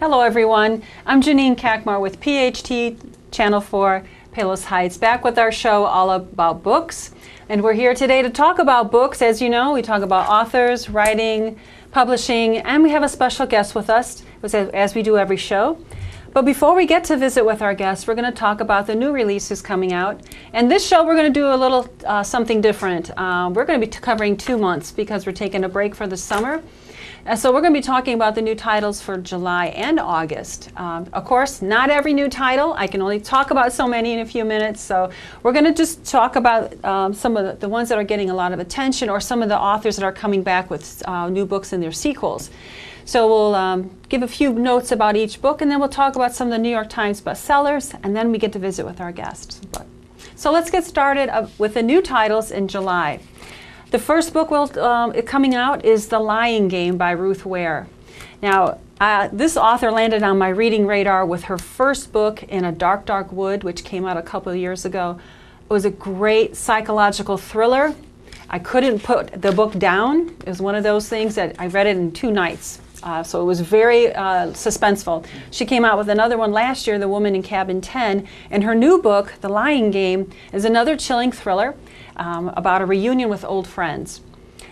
Hello everyone, I'm Janine Kakmar with PHT Channel 4 Palos Heights, back with our show all about books. And we're here today to talk about books. As you know, we talk about authors, writing, publishing, and we have a special guest with us, as we do every show. But before we get to visit with our guests, we're going to talk about the new releases coming out. And this show, we're going to do a little something different. We're going to be covering 2 months because we're taking a break for the summer. So we're going to be talking about the new titles for July and August. Of course, not every new title. I can only talk about so many in a few minutes. So we're going to just talk about some of the ones that are getting a lot of attention, or some of the authors that are coming back with new books and their sequels. So we'll give a few notes about each book, and then we'll talk about some of the New York Times bestsellers, and then we get to visit with our guests. So let's get started with the new titles in July. The first book coming out is The Lying Game by Ruth Ware. Now, this author landed on my reading radar with her first book, In a Dark, Dark Wood, which came out a couple of years ago. It was a great psychological thriller. I couldn't put the book down. It was one of those things that I read it in 2 nights. So it was very suspenseful. She came out with another one last year, The Woman in Cabin 10, and her new book, The Lying Game, is another chilling thriller about a reunion with old friends.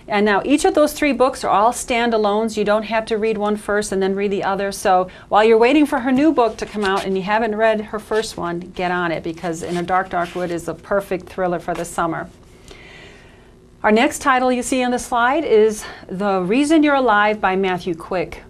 And now each of those 3 books are all standalones. You don't have to read one first and then read the other. So while you're waiting for her new book to come out and you haven't read her first one, get on it, because In a Dark, Dark Wood is a perfect thriller for the summer. Our next title you see on the slide is The Reason You're Alive by Matthew Quick.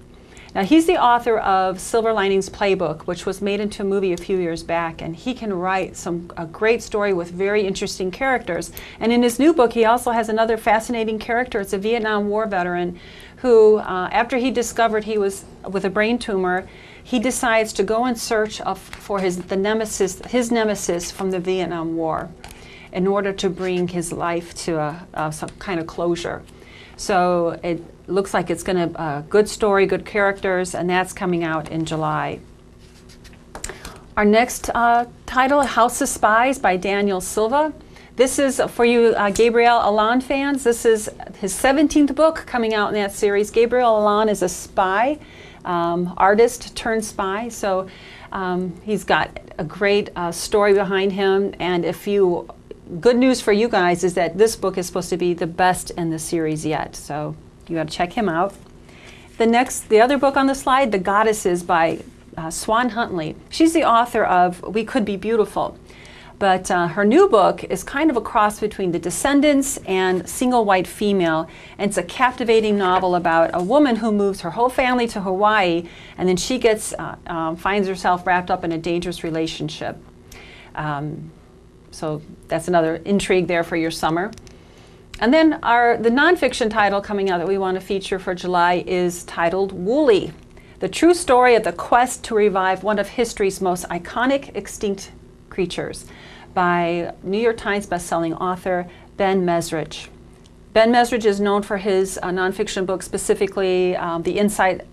Now, he's the author of Silver Linings Playbook, which was made into a movie a few years back, and he can write a great story with very interesting characters. And in his new book, he also has another fascinating character. It's a Vietnam War veteran who, after he discovered he was with a brain tumor, he decides to go in search for his nemesis from the Vietnam War, in order to bring his life to some kind of closure. So it looks like it's going to good story, good characters, and that's coming out in July. Our next title, House of Spies by Daniel Silva. This is for you Gabriel Allon fans. This is his 17th book coming out in that series. Gabriel Allon is a spy, artist turned spy. So he's got a great story behind him, and good news for you guys is that this book is supposed to be the best in the series yet, so you got to check him out. The other book on the slide, The Goddesses by Swan Huntley. She's the author of We Could Be Beautiful, but her new book is kind of a cross between The Descendants and Single White Female, and it's a captivating novel about a woman who moves her whole family to Hawaii, and then she finds herself wrapped up in a dangerous relationship. So that's another intrigue there for your summer. And then the nonfiction title coming out that we want to feature for July is titled Woolly, the true story of the quest to revive one of history's most iconic extinct creatures, by New York Times bestselling author Ben Mesrich. Ben Mesrich is known for his nonfiction book, specifically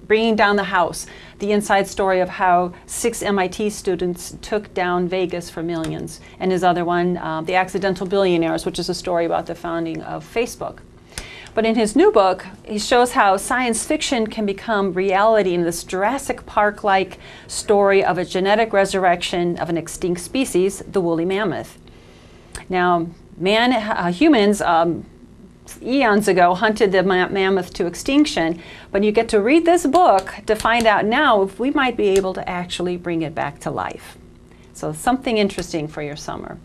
Bringing Down the House, the inside story of how 6 MIT students took down Vegas for millions, and his other one, The Accidental Billionaires, which is a story about the founding of Facebook. But in his new book, he shows how science fiction can become reality in this Jurassic Park-like story of a genetic resurrection of an extinct species, the woolly mammoth. Now, humans, eons ago hunted the mammoth to extinction, but you get to read this book to find out now if we might be able to actually bring it back to life. So something interesting for your summer.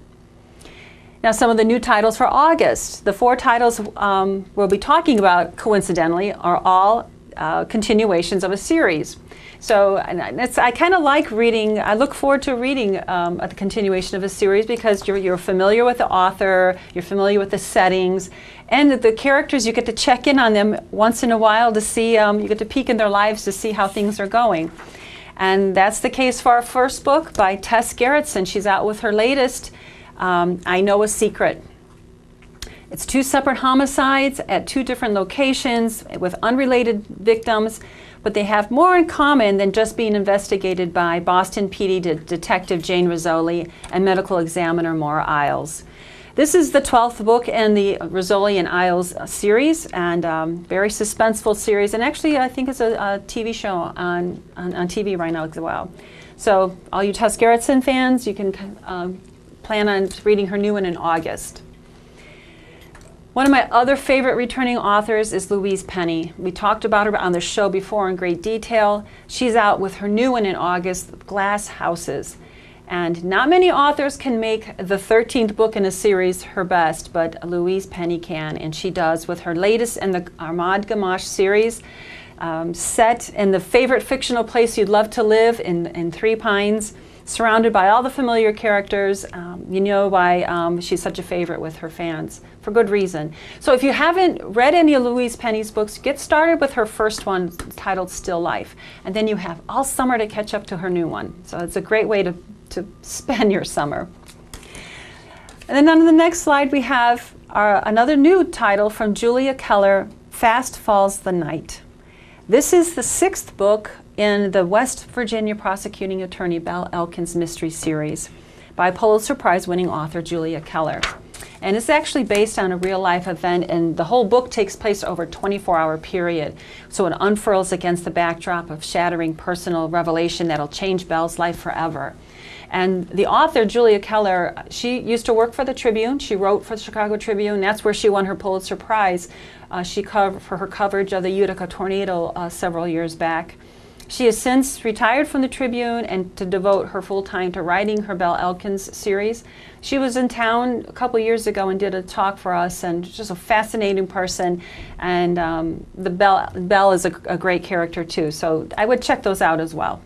Now, some of the new titles for August. The 4 titles we'll be talking about, coincidentally, are all continuations of a series. So I kind of like reading. I look forward to reading a continuation of a series, because you're familiar with the author, you're familiar with the settings, and the characters. You get to check in on them once in a while to see, you get to peek in their lives to see how things are going. And that's the case for our first book by Tess Gerritsen. She's out with her latest, I Know a Secret. It's 2 separate homicides at 2 different locations with unrelated victims, but they have more in common than just being investigated by Boston PD Detective Jane Rizzoli and medical examiner Maura Isles. This is the 12th book in the Rizzoli and Isles series, and very suspenseful series. And actually, I think it's a TV show on TV right now as well. So all you Tess Gerritsen fans, you can plan on reading her new one in August. One of my other favorite returning authors is Louise Penny. We talked about her on the show before in great detail. She's out with her new one in August, Glass Houses. And not many authors can make the 13th book in a series her best, but Louise Penny can, and she does with her latest in the Armand Gamache series, set in the favorite fictional place you'd love to live in Three Pines, surrounded by all the familiar characters. You know why she's such a favorite with her fans, for good reason. So if you haven't read any of Louise Penny's books, get started with her first one titled Still Life, and then you have all summer to catch up to her new one. So it's a great way to spend your summer. And then on the next slide we have another new title from Julia Keller, Fast Falls the Night. This is the 6th book in the West Virginia prosecuting attorney Belle Elkins mystery series by Pulitzer Prize winning author Julia Keller. And it's actually based on a real life event, and the whole book takes place over a 24-hour period. So it unfurls against the backdrop of shattering personal revelation that'll change Belle's life forever. And the author, Julia Keller, she used to work for the Tribune. She wrote for the Chicago Tribune. That's where she won her Pulitzer Prize for her coverage of the Utica tornado several years back. She has since retired from the Tribune and to devote her full time to writing her Belle Elkins series. She was in town a couple years ago and did a talk for us, and just a fascinating person. And Belle is a great character too, so I would check those out as well.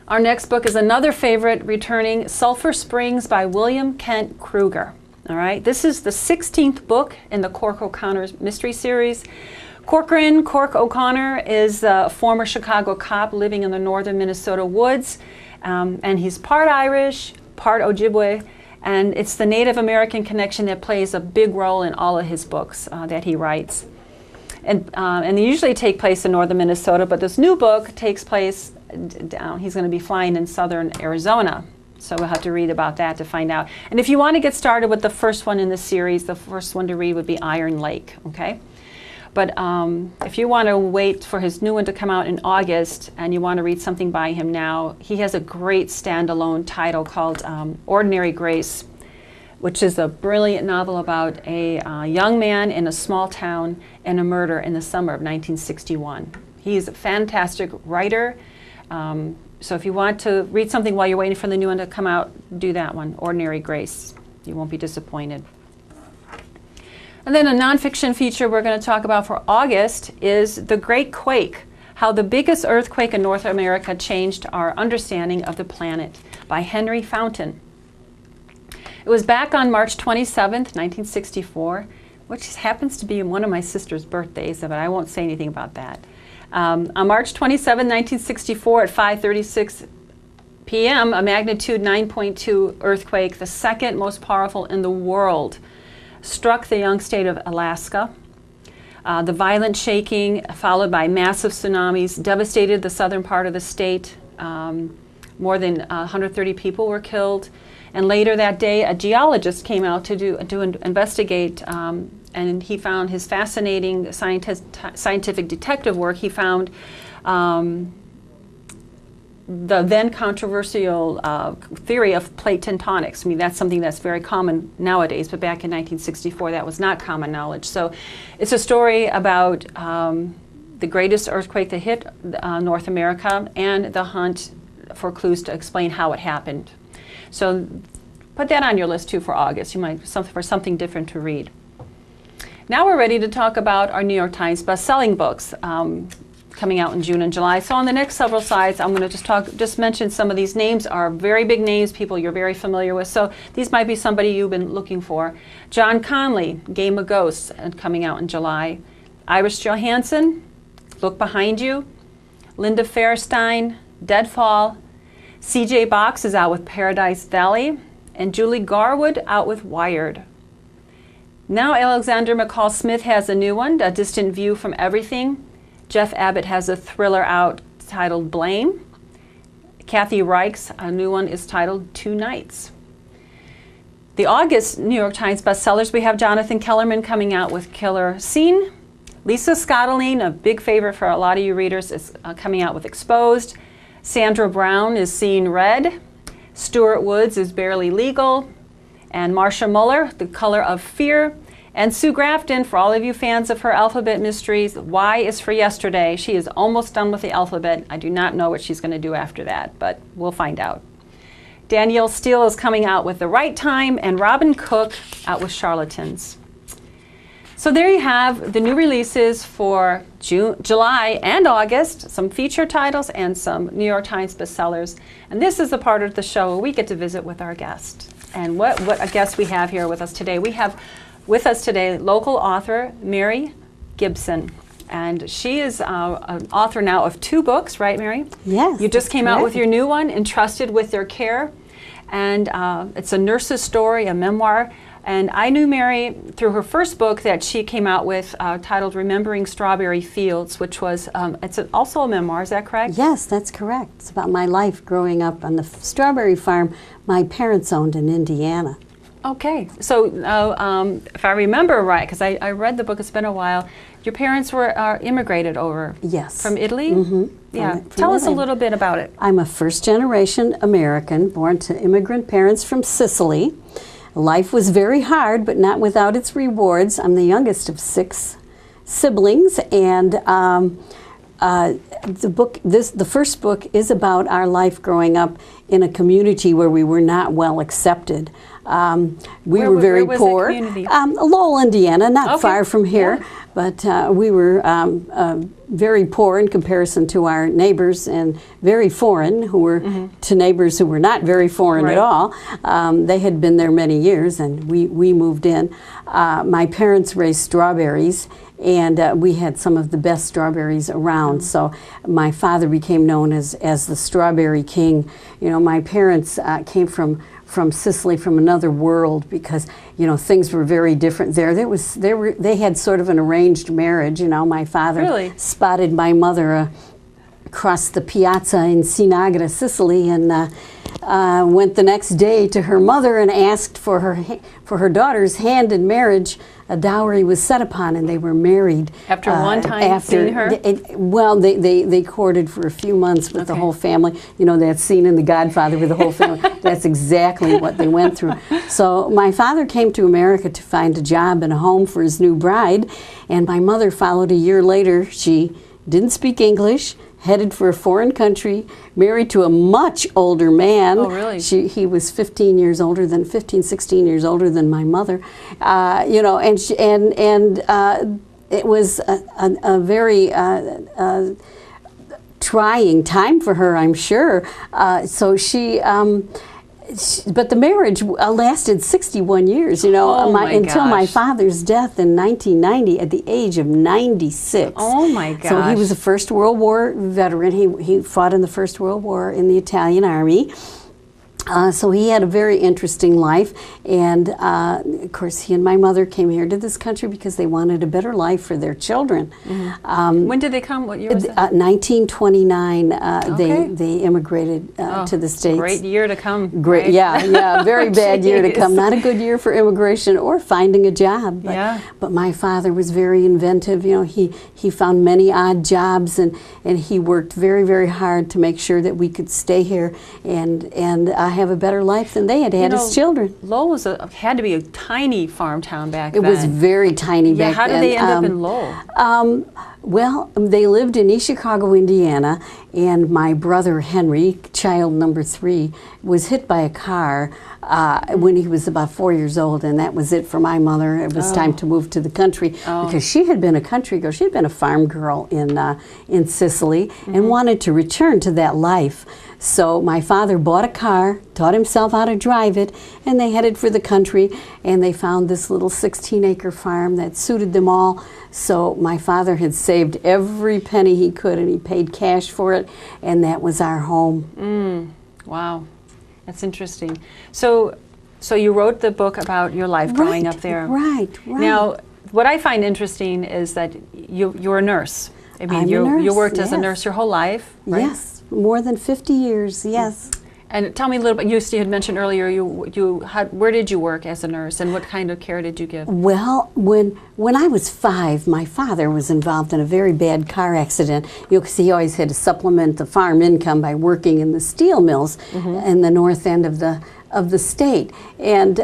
Our next book is another favorite returning, Sulphur Springs by William Kent Krueger. All right, this is the 16th book in the Cork O'Connor mystery series. Cork O'Connor is a former Chicago cop living in the northern Minnesota woods, and he's part Irish, part Ojibwe, and it's the Native American connection that plays a big role in all of his books that he writes. And they usually take place in northern Minnesota, but this new book takes place down. He's going to be flying in southern Arizona, so we'll have to read about that to find out. And if you want to get started with the first one in the series, the first one to read would be Iron Lake, okay? But if you want to wait for his new one to come out in August and you want to read something by him now, he has a great standalone title called Ordinary Grace, which is a brilliant novel about a young man in a small town and a murder in the summer of 1961. He's a fantastic writer. So if you want to read something while you're waiting for the new one to come out, do that one, Ordinary Grace. You won't be disappointed. And then a nonfiction feature we're going to talk about for August is The Great Quake, How the Biggest Earthquake in North America Changed Our Understanding of the Planet by Henry Fountain. It was back on March 27th, 1964, which happens to be one of my sister's birthdays, but I won't say anything about that. On March 27, 1964 at 5:36 p.m., a magnitude 9.2 earthquake, the second most powerful in the world, struck the young state of Alaska. The violent shaking, followed by massive tsunamis, devastated the southern part of the state. More than 130 people were killed. And later that day, a geologist came out to investigate, and he found his fascinating scientific detective work. He found the then controversial theory of plate tectonics. I mean, that's something that's very common nowadays, but back in 1964, that was not common knowledge. So it's a story about the greatest earthquake that hit North America and the hunt for clues to explain how it happened. So put that on your list too for August. You might for something different to read. Now we're ready to talk about our New York Times best-selling books coming out in June and July. So on the next several slides, I'm going to just mention some of these names are very big names, people you're very familiar with. So these might be somebody you've been looking for. John Conley, Game of Ghosts, coming out in July. Iris Johansen, Look Behind You. Linda Fairstein, Deadfall. C.J. Box is out with Paradise Valley, and Julie Garwood out with Wired. Now Alexander McCall Smith has a new one, A Distant View from Everything. Jeff Abbott has a thriller out titled Blame. Kathy Reich's a new one is titled Two Nights. The August New York Times bestsellers, we have Jonathan Kellerman coming out with Killer Scene. Lisa Scottoline, a big favorite for a lot of you readers, is coming out with Exposed. Sandra Brown is Seeing Red. Stuart Woods is Barely Legal. And Marcia Muller, The Color of Fear. And Sue Grafton, for all of you fans of her alphabet mysteries, Y is for Yesterday. She is almost done with the alphabet. I do not know what she's going to do after that, but we'll find out. Danielle Steele is coming out with The Right Time, and Robin Cook out with Charlatans. So there you have the new releases for July and August, some feature titles and some New York Times bestsellers. And this is the part of the show where we get to visit with our guest. And what a guest we have here with us today. We have with us today local author Mary Gibson. And she is an author now of 2 books, right, Mary? Yes. You just came out with your new one, Entrusted with Their Care. And it's a nurse's story, a memoir. And I knew Mary through her first book that she came out with titled Remembering Strawberry Fields, which was, it's also a memoir, is that correct? Yes, that's correct. It's about my life growing up on the strawberry farm my parents owned in Indiana. Okay, so if I remember right, because I read the book, it's been a while, your parents were immigrated over Yes. from Italy? Mm-hmm. Yeah, tell us a little bit about it. I'm a first-generation American born to immigrant parents from Sicily. Life was very hard, but not without its rewards. I'm the youngest of 6 siblings, and the first book is about our life growing up in a community where we were not well accepted. We were very poor. Lowell, Indiana, not far from here, but we were very poor in comparison to our neighbors, and very foreign who were to neighbors who were not very foreign at all. They had been there many years, and we moved in. My parents raised strawberries, and we had some of the best strawberries around. So my father became known as the Strawberry King. You know, my parents came from Sicily, from another world, because you know things were very different there. They had sort of an arranged marriage. You know, my father spotted my mother across the piazza in Sinagra, Sicily, and went the next day to her mother and asked for her daughter's hand in marriage. A dowry was set upon, and they were married. After one time seeing her? They courted for a few months with the whole family. You know, that scene in The Godfather with the whole family. That's exactly what they went through. So my father came to America to find a job and a home for his new bride, and my mother followed a year later. She didn't speak English, headed for a foreign country, married to a much older man. Oh, really? He was 16 years older than my mother. You know, and it was a very trying time for her, I'm sure. So but the marriage lasted 61 years, you know, until my father's death in 1990 at the age of 96. Oh my gosh. So he was a First World War veteran. He fought in the First World War in the Italian Army. So he had a very interesting life, and of course he and my mother came here to this country because they wanted a better life for their children. When did they come? What year was that? 1929. They immigrated to the States. Great year to come. Great, right? yeah, very bad year to come. Not a good year for immigration or finding a job. But my father was very inventive. You know, he found many odd jobs, and he worked very, very hard to make sure that we could stay here and have a better life than they had as children. Lowell had to be a tiny farm town back then. It was very tiny back then. How did they end up in Lowell? Well, they lived in East Chicago, Indiana, and my brother Henry, child number 3, was hit by a car when he was about 4 years old, and that was it for my mother. It was time to move to the country because she had been a country girl. She had been a farm girl in Sicily and wanted to return to that life. So my father bought a car, taught himself how to drive it, and they headed for the country, and they found this little 16-acre farm that suited them all. So my father had saved every penny he could, and he paid cash for it, and that was our home. Wow, that's interesting. So you wrote the book about your life growing up there. Right. Now, what I find interesting is that you're a nurse. I mean, you worked as a nurse your whole life, right? Yes. More than 50 years, yes. And tell me a little bit, you had mentioned earlier, where did you work as a nurse, and what kind of care did you give? Well, when I was 5, my father was involved in a very bad car accident. Because he always had to supplement the farm income by working in the steel mills in the north end of the state. And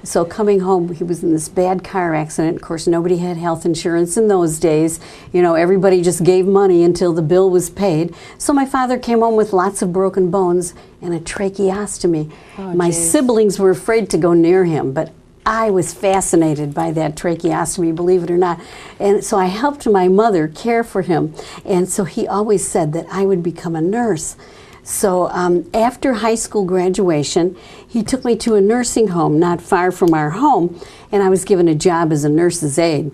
so coming home, he was in this bad car accident. Of course, nobody had health insurance in those days. You know, everybody just gave money until the bill was paid. So my father came home with lots of broken bones and a tracheostomy. Oh, my geez. siblings were afraid to go near him, but I was fascinated by that tracheostomy, believe it or not. And so I helped my mother care for him. And so he always said that I would become a nurse. So after high school graduation, he took me to a nursing home not far from our home, and I was given a job as a nurse's aide.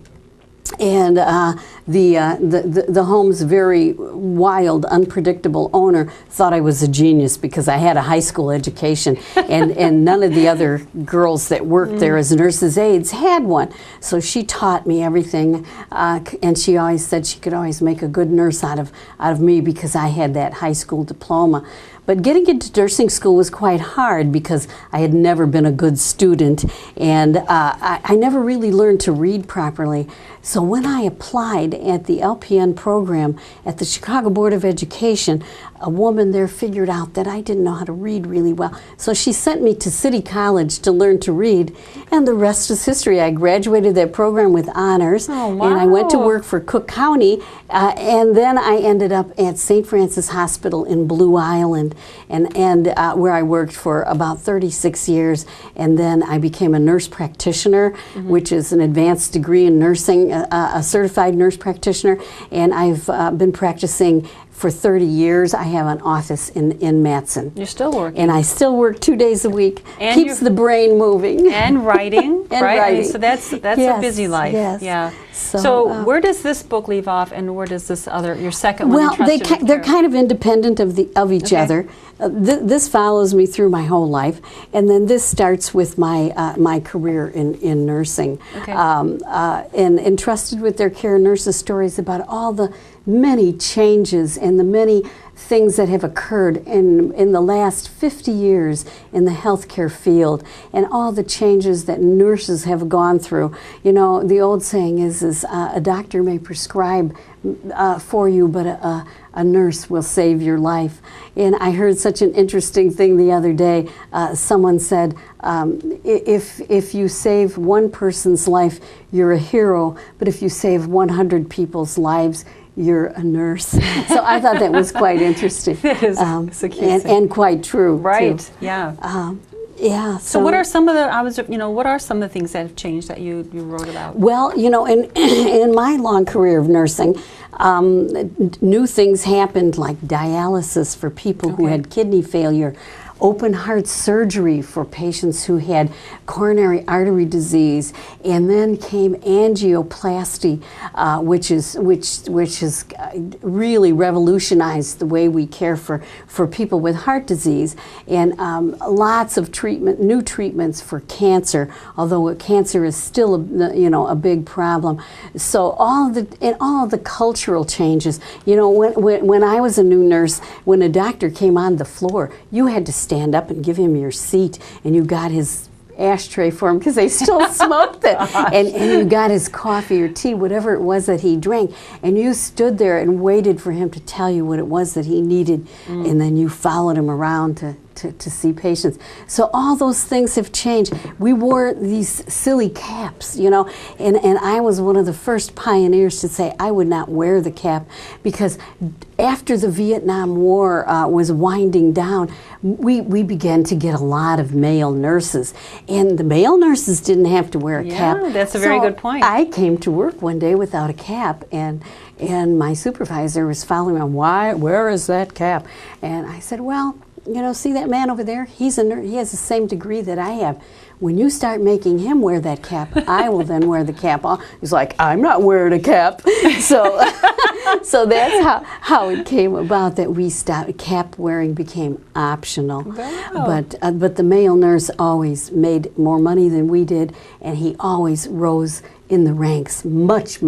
And the home's very wild, unpredictable owner thought I was a genius because I had a high school education, and none of the other girls that worked there as nurses' aides had one. So she taught me everything, and she always said she could always make a good nurse out of me because I had that high school diploma. But getting into nursing school was quite hard because I had never been a good student, and I never really learned to read properly. So when I applied at the LPN program at the Chicago Board of Education, a woman there figured out that I didn't know how to read really well. So she sent me to City College to learn to read, and the rest is history. I graduated that program with honors, oh, wow. and I went to work for Cook County, and then I ended up at St. Francis Hospital in Blue Island, and where I worked for about 36 years, and then I became a nurse practitioner, which is an advanced degree in nursing, a certified nurse practitioner, and I've been practicing for 30 years. I have an office in Matson. You're still working. And I still work 2 days a week. And keeps the brain moving. And writing, and right? writing. I mean, so that's Yes, a busy life. yes. Yeah. So, where does this book leave off, and where does this your second one? Well, they're kind of independent of each other. This follows me through my whole life, and then this starts with my career in nursing. Okay. And entrusted with their care, nurses' stories about all the many changes and the many things that have occurred in the last 50 years in the healthcare field, and all the changes that nurses have gone through. You know, the old saying is a doctor may prescribe for you, but a nurse will save your life. And I heard such an interesting thing the other day. Someone said, if you save one person's life, you're a hero, but if you save 100 people's lives, you're a nurse. So I thought that was quite interesting. It is. And quite true. Right. Too. Yeah. Yeah. So what are some of what are some of the things that have changed that you wrote about? Well, you know, in my long career of nursing, new things happened, like dialysis for people who had kidney failure, open heart surgery for patients who had coronary artery disease, and then came angioplasty, which has really revolutionized the way we care for people with heart disease, and lots of new treatments for cancer, although cancer is still a big problem. So all of the cultural changes. You know, when I was a new nurse, when a doctor came on the floor, you had to stand up and give him your seat, and you got his ashtray for him because they still smoked it, and you got his coffee or tea, whatever it was that he drank, and you stood there and waited for him to tell you what it was that he needed, and then you followed him around to see patients. So all those things have changed. We wore these silly caps, you know, and I was one of the first pioneers to say I would not wear the cap, because after the Vietnam War was winding down, we began to get a lot of male nurses, and the male nurses didn't have to wear a cap. Yeah, that's a very good point. I came to work one day without a cap, and my supervisor was following me on, where is that cap? And I said, well, you know, see that man over there? He's a nurse. He has the same degree that I have. When you start making him wear that cap, I will then wear the cap. He's like, I'm not wearing a cap. So that's how it came about that we stopped. Cap wearing became optional. Wow. But the male nurse always made more money than we did, and he always rose in the ranks much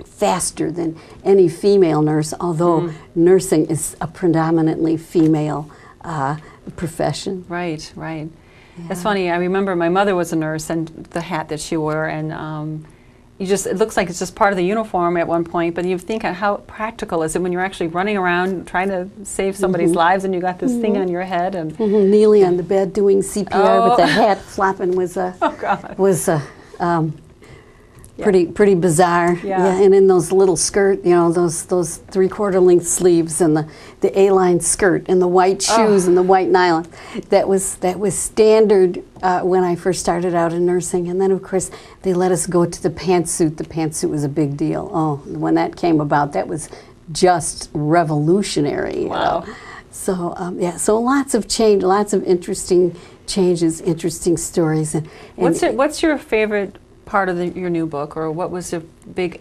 faster than any female nurse, although nursing is a predominantly female profession. Right, right. Yeah. It's funny. I remember my mother was a nurse, and the hat that she wore, and it looks like it's just part of the uniform at one point, but you think how practical is it when you're actually running around trying to save somebody's lives, and you got this thing on your head, and kneeling on the bed doing CPR with the hat flapping was pretty bizarre. Yeah, and in those little skirt, you know, those 3/4 length sleeves and the A-line skirt and the white shoes and the white nylon. That was standard when I first started out in nursing. And then of course they let us go to the pantsuit. The pantsuit was a big deal. Oh, when that came about, that was just revolutionary. Wow. So yeah, so lots of change, lots of interesting changes, interesting stories. And what's your favorite part of your new book, or what was the big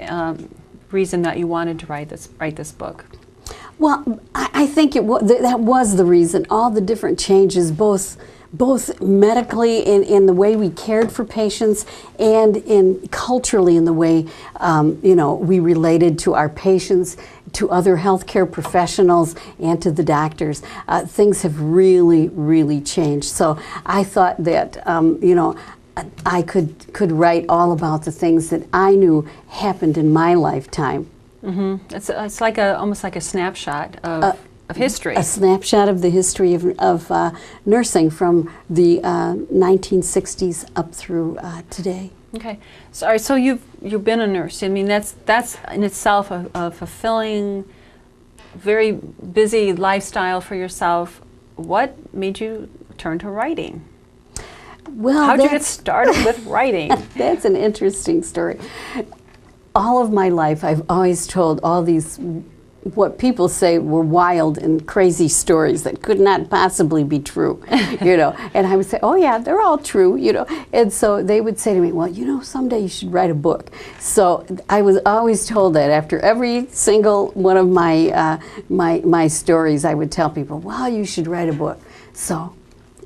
reason that you wanted to write this book? Well, I think that was the reason. All the different changes, both medically in the way we cared for patients, and culturally in the way you know, we related to our patients, to other healthcare professionals, and to the doctors. Things have really, really changed. So I thought that you know, I could write all about the things that I knew happened in my lifetime. It's like almost like a snapshot of history. A snapshot of the history of nursing from the 1960s up through today. Okay, so you've been a nurse. I mean, that's in itself a fulfilling, very busy lifestyle for yourself. What made you turn to writing? Well, how did you get started with writing? That's an interesting story. All of my life, I've always told all these, what people say were wild and crazy stories that could not possibly be true, you know. And I would say, oh yeah, they're all true, you know. And so they would say to me, well, you know, someday you should write a book. So I was always told that after every single one of my my stories, I would tell people, well, you should write a book. So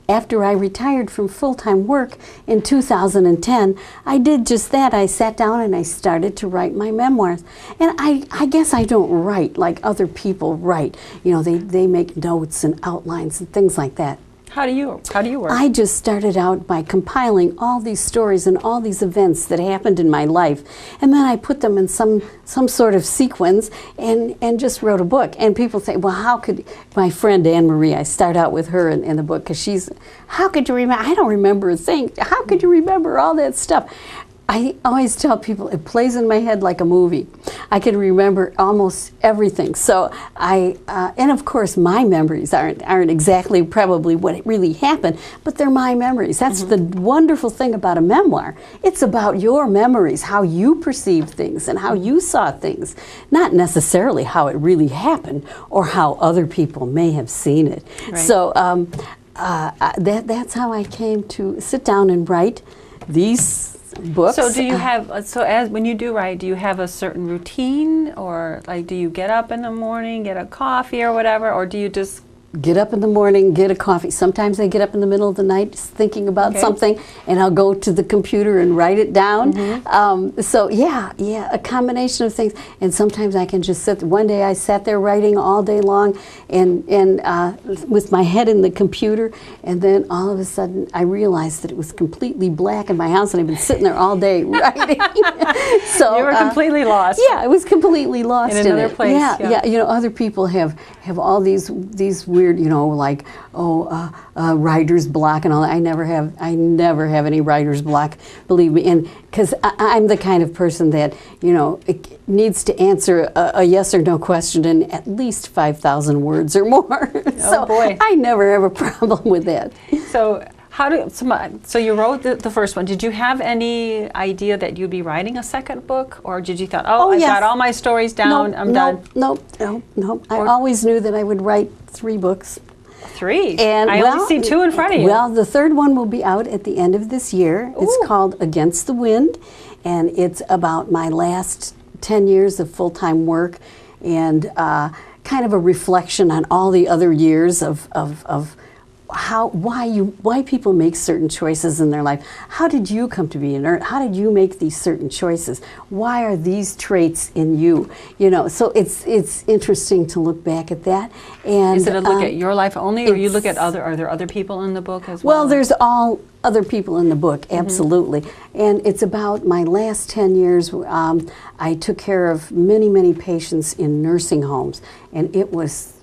after I retired from full-time work in 2010, I did just that. I sat down and I started to write my memoirs. And I guess I don't write like other people write. You know, they make notes and outlines and things like that. How do you work? I just started out by compiling all these stories and all these events that happened in my life, and then I put them in some sort of sequence and just wrote a book. And people say, well, how could, my friend Anne Marie, I start out with her in the book, because she's, how could you remember? I don't remember a thing. How could you remember all that stuff? I always tell people it plays in my head like a movie. I can remember almost everything. So and of course my memories aren't exactly probably what really happened, but they're my memories. That's the wonderful thing about a memoir. It's about your memories, how you perceived things and how you saw things, not necessarily how it really happened or how other people may have seen it. Right. So that's how I came to sit down and write these books. So do you have, when you do write, do you have a certain routine, or like do you get up in the morning, get a coffee or whatever, or do you just get up in the morning, get a coffee? Sometimes I get up in the middle of the night just thinking about something, and I'll go to the computer and write it down. So yeah, a combination of things. And sometimes I can just sit. One day I sat there writing all day long, and with my head in the computer, and then all of a sudden I realized that it was completely black in my house, and I've been sitting there all day writing. So you were completely lost. Yeah, I was completely lost in another place. Yeah. You know, other people have all these weird, you know, like writer's block and all that. I never have any writer's block, believe me, and because I'm the kind of person that, you know, it needs to answer a yes or no question in at least 5,000 words or more. So boy, I never have a problem with that. So so you wrote the first one. Did you have any idea that you'd be writing a second book, or did you thought, I got all my stories down, I'm done? No. I always knew that I would write 3 books. 3? And I only see 2 in front of you. Well, the third one will be out at the end of this year. Ooh. It's called Against the Wind, and it's about my last 10 years of full-time work, and kind of a reflection on all the other years of why people make certain choices in their life. How did you come to be a nurse? How did you make these certain choices? Why are these traits in you? You know, so it's interesting to look back at that. And is it a look at your life only, or you look at are there other people in the book as well? Well, there's all other people in the book, absolutely. And it's about my last 10 years. I took care of many patients in nursing homes, and it was,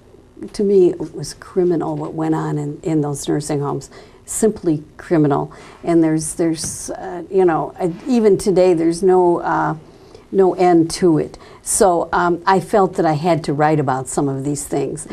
to me, it was criminal what went on in those nursing homes. Simply criminal. And there's you know, even today there's no end to it. So I felt that I had to write about some of these things.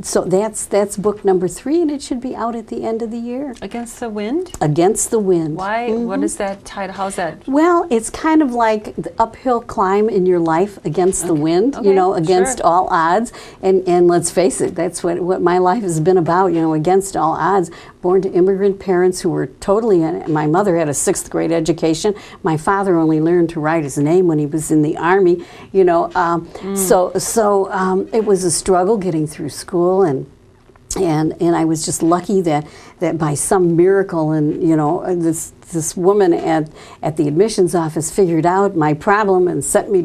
So that's book number 3, and it should be out at the end of the year. Against the Wind? Against the Wind. Why? What is that title? How's that? Well, it's kind of like the uphill climb in your life against the wind, you know, against all odds. And let's face it, that's what my life has been about, you know, against all odds. Born to immigrant parents who were totally, my mother had a 6th grade education. My father only learned to write his name when he was in the Army, you know. So it was a struggle getting through school, and I was just lucky that by some miracle, and you know, this woman at the admissions office figured out my problem and sent me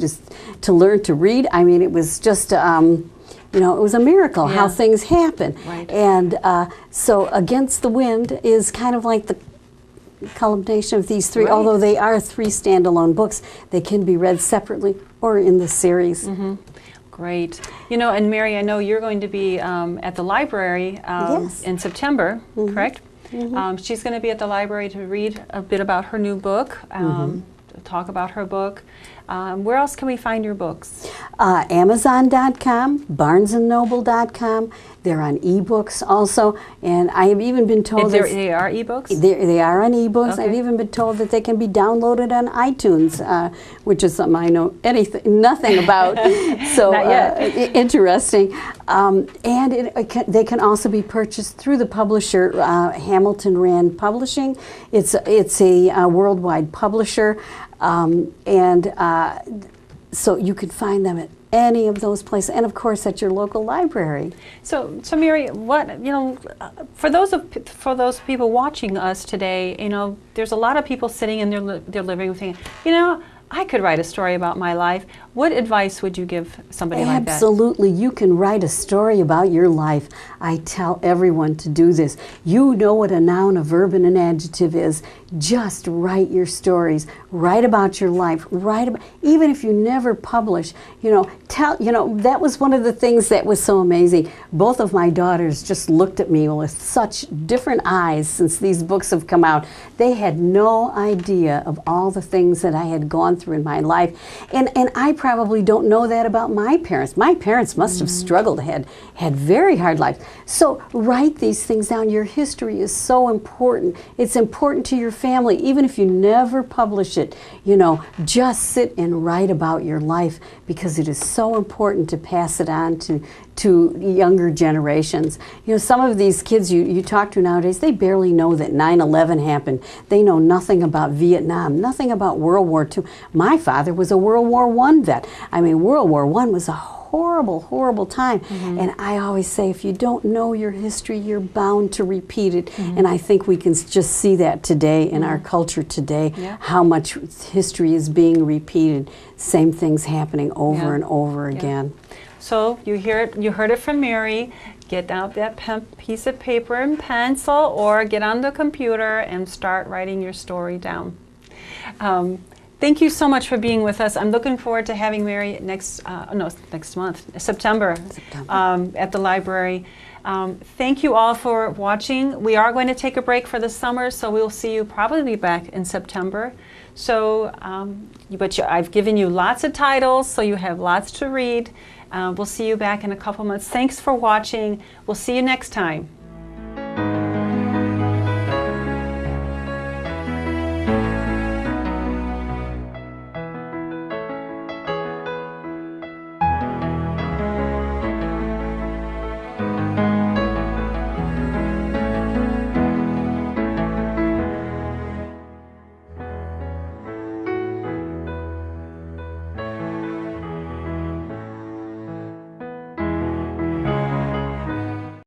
to learn to read. I mean, it was just you know, it was a miracle how things happen. Right. And so Against the Wind is kind of like the culmination of these 3, although they are 3 standalone books. They can be read separately or in the series. Great. You know, and Mary, I know you're going to be at the library in September, correct? She's going to be at the library to read a bit about her new book, talk about her book. Where else can we find your books? Amazon.com, BarnesandNoble.com. They're on ebooks also, and I have even been told that they are ebooks. They are on ebooks. I've even been told that they can be downloaded on iTunes, which is something I know nothing about. So Not yet. Interesting. And they can also be purchased through the publisher, Hamilton Rand Publishing. It's a worldwide publisher, so you can find them at any of those places, and of course at your local library. So Mary, for those people watching us today, you know, there's a lot of people sitting in their living room thinking, you know, I could write a story about my life. What advice would you give somebody like that? Absolutely. You can write a story about your life. I tell everyone to do this. You know what a noun, a verb, and an adjective is. Just write your stories. Write about your life. Even if you never publish, that was one of the things that was so amazing. Both of my daughters just looked at me with such different eyes since these books have come out. They had no idea of all the things that I had gone through in my life. And I probably don't know that about my parents. My parents must have struggled, had very hard lives. So write these things down. Your history is so important. It's important to your family. Even if you never publish it, just sit and write about your life, because it is so important to pass it on to younger generations. Some of these kids you talk to nowadays, they barely know that 9/11 happened. They know nothing about Vietnam, nothing about World War II. My father was a World War I vet. I mean, World War I was a horrible, horrible time. And I always say, if you don't know your history, you're bound to repeat it. And I think we can just see that today in our culture today, how much history is being repeated. Same things happening over and over again. So you heard it from Mary. Get out that piece of paper and pencil, or get on the computer and start writing your story down. Thank you so much for being with us. I'm looking forward to having Mary next month, September. At the library. Thank you all for watching. We are going to take a break for the summer, so we'll see you probably back in September. So, I've given you lots of titles, so you have lots to read. We'll see you back in a couple months. Thanks for watching. We'll see you next time.